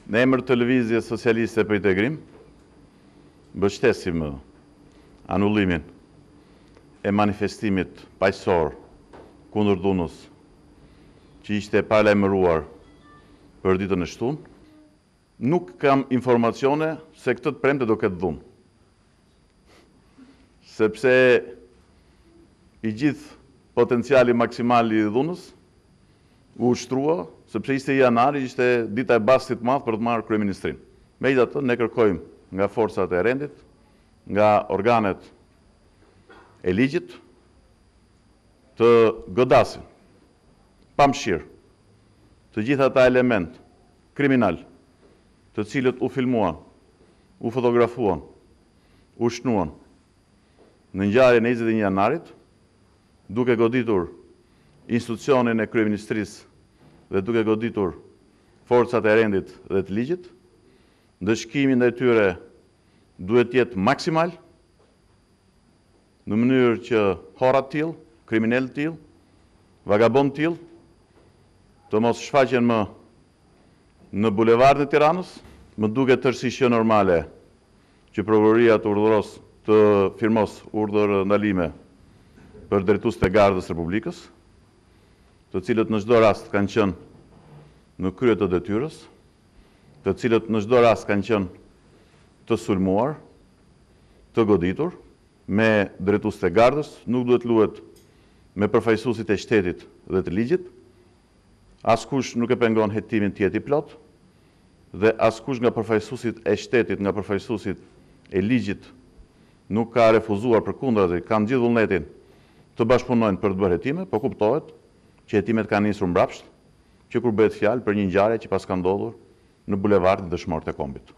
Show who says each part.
Speaker 1: Në emër të Lëvizjes Socialiste për Integrim, mbështesim anullimin e manifestimit paqësor kundër dhunës që ishte paralajmëruar për ditën e shtunë. Nuk kam informacione se këtë të premte do ketë dhunë, sepse i gjithë potenciali maksimal i dhunës u ushtrua, sepse ishte janari, ishte dita e bastit madh për të marrë kryeministrin. Megjithatë, ne kërkojmë nga forcat e rendit, nga organet e ligjit, të godasin pamëshirë të gjitha ata element kriminal, të cilët u filmuan, u fotografuan, u shnuan në ngjarjen e 21 janarit, duke goditur institucionin e kryeministrisë dhe duke goditur forcat e rendit dhe të ligjit, ndëshkimi ndaj tyre duhet të jetë maksimal, në mënyrë që horra të tillë, kriminal të tillë, vagabond të tillë, të mos shfaqen më në bulevardin e Tiranës. Më duket tërësisht jo normale që prokuroria të urdhëros të firmos urdhër ndalime për drejtuesit e Gardës Republikës, të cilët në çdo rast kanë qenë në krye të detyrës, të cilët në çdo rast kanë qenë të sulmuar, të goditur me drejtuesit e Gardës, nuk duhet luhet me përfaqësuesit e shtetit dhe të ligjit. Askush nuk e pengon hetimin të jetë i plot, dhe askush nga përfaqësuesit e shtetit, nga përfaqësuesit e ligjit nuk ka refuzuar, përkundrazi, kanë gjithë vullnetin të bashkëpunojnë për të bërë hetime, po kuptohet që hetimet kanë nisur mbrapsht, që kur bëhet fjalë për një ngjarje që pas ka ndodhur në bulevardin Dëshmorët e Kombit.